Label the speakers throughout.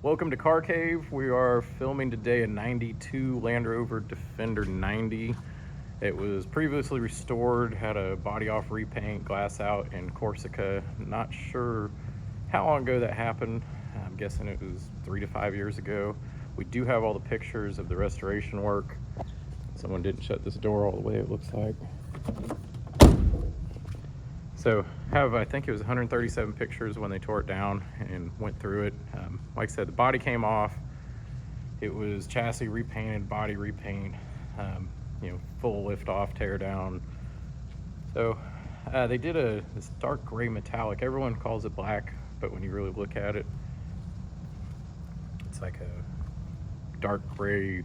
Speaker 1: Welcome to CarCave. We are filming today a 92 Land Rover Defender 90. It was previously restored, had a body off repaint, glass out in Corsica. Not sure how long ago that happened. I'm guessing it was 3 to 5 years ago. We do have all the pictures of the restoration work. Someone didn't shut this door all the way, it looks like. So I think it was 137 pictures when they tore it down and went through it. Like I said, the body came off. It was chassis repainted, body repaint, full lift off, tear down. So they did this dark gray metallic. Everyone calls it black, but when you really look at it, it's like a dark gray,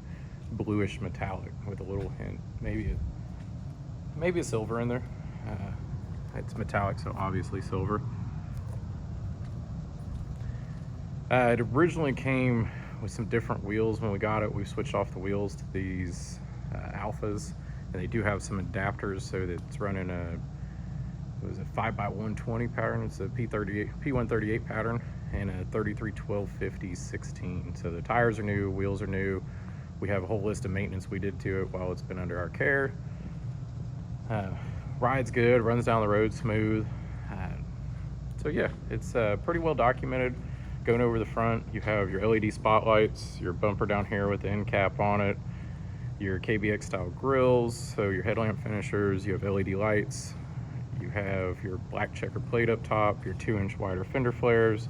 Speaker 1: bluish metallic with a little hint, maybe a silver in there. It's metallic, so obviously silver. It originally came with some different wheels. When we got it, we switched off the wheels to these Alphas, and they do have some adapters, so that it's running a 5x120 pattern. It's a P138 pattern and a 33/12/50/16. So the tires are new, wheels are new. We have a whole list of maintenance we did to it while it's been under our care. Rides good, runs down the road smooth. So yeah, it's pretty well documented. Going over the front, you have your LED spotlights, your bumper down here with the end cap on it, your KBX style grills, so your headlamp finishers, you have LED lights, you have your black checker plate up top, your 2-inch wider fender flares,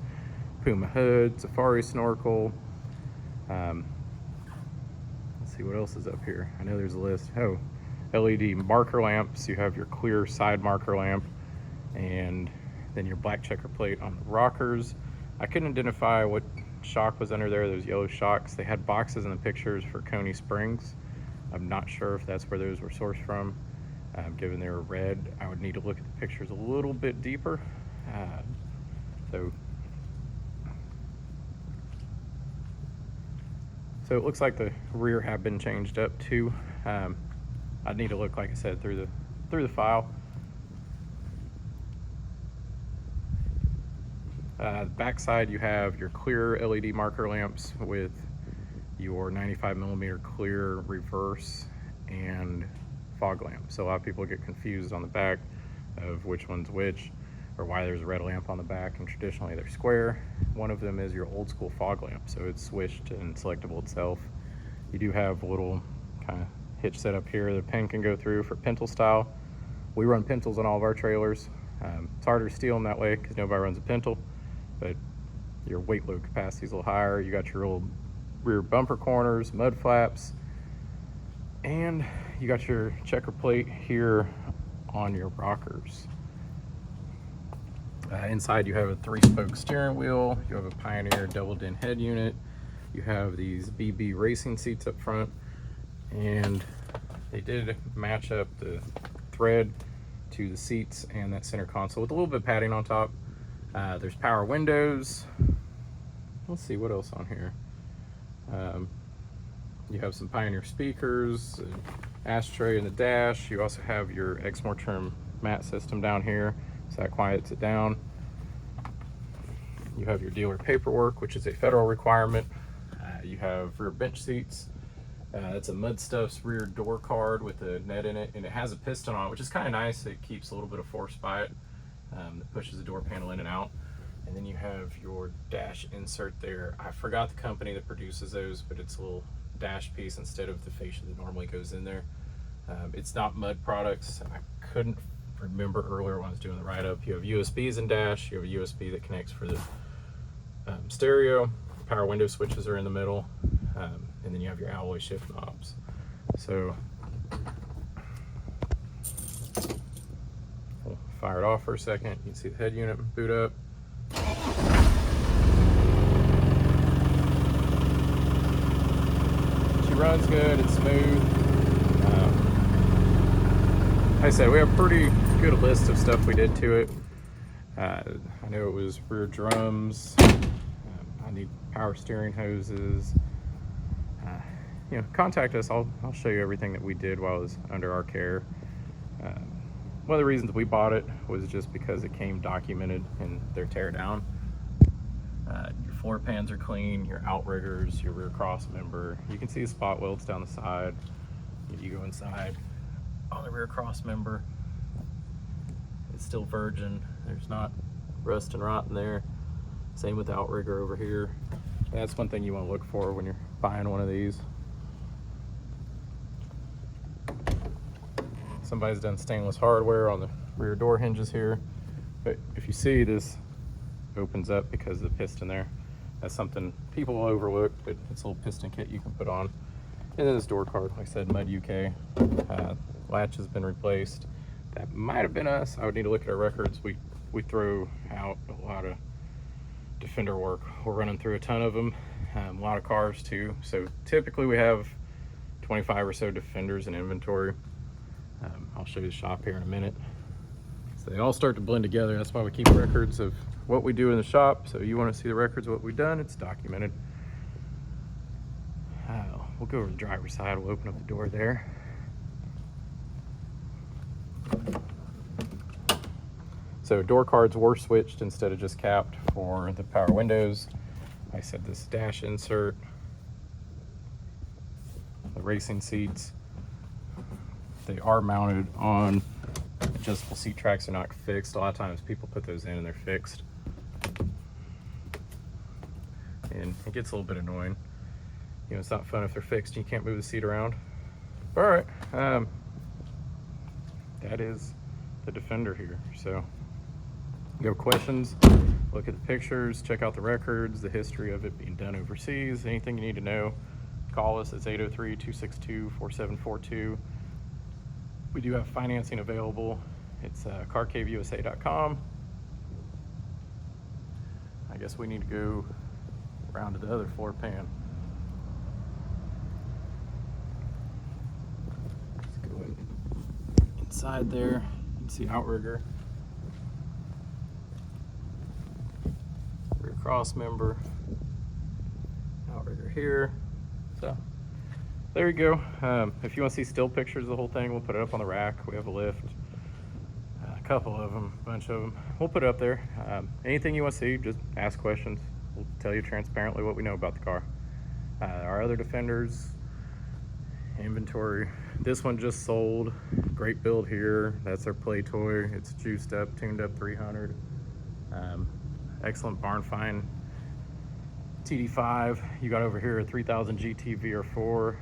Speaker 1: Puma Hood, Safari Snorkel. Let's see what else is up here. I know there's a list. Oh, LED marker lamps. You have your clear side marker lamp, and then your black checker plate on the rockers. I couldn't identify what shock was under there, those yellow shocks. They had boxes in the pictures for Coney Springs. I'm not sure if that's where those were sourced from. Given they were red, I would need to look at the pictures a little bit deeper. So it looks like the rear have been changed up too. I'd need to look, like I said, through the file. Backside, you have your clear LED marker lamps with your 95mm clear reverse and fog lamp. So a lot of people get confused on the back of which one's which, or why there's a red lamp on the back, and traditionally they're square. One of them is your old school fog lamp, so it's switched and selectable itself. You do have a little kind of hitch set up here the pin can go through for pintle style. We run pintles on all of our trailers. It's harder to steal them that way because nobody runs a pintle, but your weight load capacity is a little higher. You got your old rear bumper corners, mud flaps, and you got your checker plate here on your rockers. Inside you have a 3-spoke steering wheel, you have a Pioneer double din head unit, you have these BB racing seats up front, and they did match up the thread to the seats and that center console with a little bit of padding on top. There's power windows. Let's see what else on here. You have some Pioneer speakers, an ashtray in the dash. You also have your Exmoor trim mat system down here, so that quiets it down. You have your dealer paperwork, which is a federal requirement. You have rear bench seats. It's a Mud Stuff's rear door card with a net in it, and it has a piston on it, which is kind of nice. It keeps a little bit of force by it that pushes the door panel in and out. And then you have your dash insert there. I forgot the company that produces those, but it's a little dash piece instead of the fascia that normally goes in there. It's not Mud products. I couldn't remember earlier when I was doing the write-up. You have USBs in dash. You have a USB that connects for the stereo. Power window switches are in the middle. And then you have your alloy shift knobs. So we'll fire it off for a second. You can see the head unit boot up. She runs good, it's smooth. Like I said, we have a pretty good list of stuff we did to it. I know it was rear drums. I need power steering hoses. Contact us. I'll show you everything that we did while it was under our care. One of the reasons we bought it was just because it came documented in their teardown. Your floor pans are clean, your outriggers, your rear cross member. You can see the spot welds down the side. If you go inside on the rear cross member, it's still virgin. There's not rust and rot in there. Same with the outrigger over here. That's one thing you want to look for when you're buying one of these. Somebody's done stainless hardware on the rear door hinges here, but if you see, this opens up because of the piston there. That's something people will overlook, but it's a little piston kit you can put on. And then this door card, like I said, Mud UK. Latch has been replaced. That might have been us. I would need to look at our records. We throw out a lot of Defender work. We're running through a ton of them, a lot of cars too. So typically we have 25 or so Defenders in inventory. I'll show you the shop here in a minute. So they all start to blend together. That's why we keep records of what we do in the shop. So you want to see the records of what we've done, it's documented. We'll go over to the driver's side. We'll open up the door there. So door cards were switched instead of just capped for the power windows. I said this dash insert, the racing seats, they are mounted on adjustable seat tracks. They're not fixed. A lot of times people put those in and they're fixed. And it gets a little bit annoying. You know, it's not fun if they're fixed and you can't move the seat around. All right, that is the Defender here. So if you have questions, look at the pictures, check out the records, the history of it being done overseas, anything you need to know, call us. It's 803-262-4742. We do have financing available. It's CarCaveUSA.com. I guess we need to go around to the other floor pan. Let's go inside there. You can see outrigger, rear cross member, outrigger here. So there you go. If you want to see still pictures of the whole thing, we'll put it up on the rack. We have a lift, a couple of them, a bunch of them. We'll put it up there. Anything you want to see, just ask questions. We'll tell you transparently what we know about the car. Our other Defenders, inventory. This one just sold. Great build here. That's our play toy. It's juiced up, tuned up 300. Excellent barn find. TD5. You got over here a 3000 GT VR4.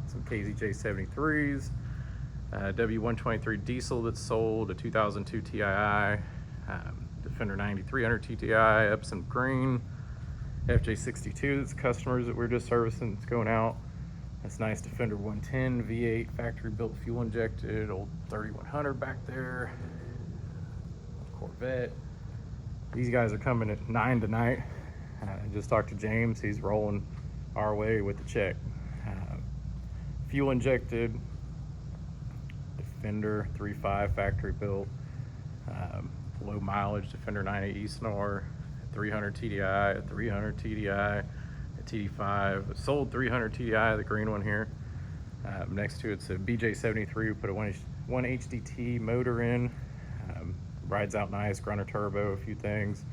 Speaker 1: Some KZJ73s, W123 diesel that's sold, a 2002 TII, Defender 9300 TTI, Epsom green, FJ62 that's customers that we're just servicing, it's going out. That's nice Defender 110 V8 factory built fuel injected, old 3100 back there, Corvette. These guys are coming at 9 tonight. I just talked to James, he's rolling our way with the check. Fuel injected Defender 3.5 factory built, low mileage Defender 980 Snore, 300 TDI, a 300 TDI, a TD5, a sold 300 TDI, the green one here. Next to it's a BJ73, put a 1 HDT motor in, rides out nice, Grunner turbo, a few things.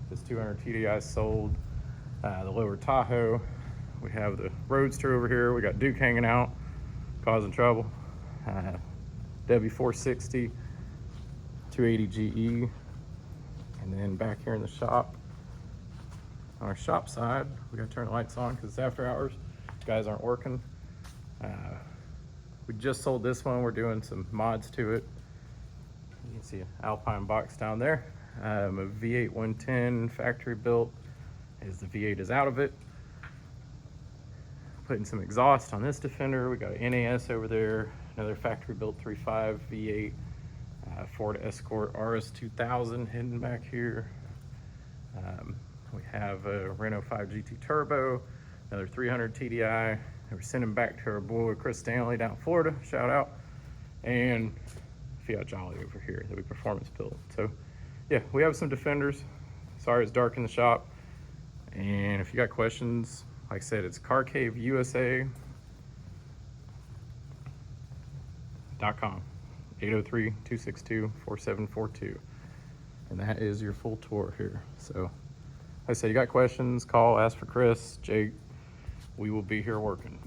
Speaker 1: This 200 TDI sold. The lower Tahoe, we have the Roadster over here, we got Duke hanging out, causing trouble. W460, 280 GE, and then back here in the shop, on our shop side, we gotta turn the lights on because it's after hours. Guys aren't working. We just sold this one. We're doing some mods to it. You can see an Alpine box down there. A V8 110 factory built, as the V8 is out of it. Putting some exhaust on this Defender. We got an NAS over there, another factory built 3.5 V8 Ford Escort RS 2000 hidden back here. We have a Renault 5 GT Turbo, another 300 TDI. And we're sending back to our boy Chris Stanley down in Florida, shout out, and Fiat Jolly over here that we performance built. So yeah, we have some Defenders. Sorry it's dark in the shop. And if you got questions, like I said, it's CarCaveUSA.com, 803-262-4742. And that is your full tour here. So I said, you got questions, call, ask for Chris, Jake. We will be here working.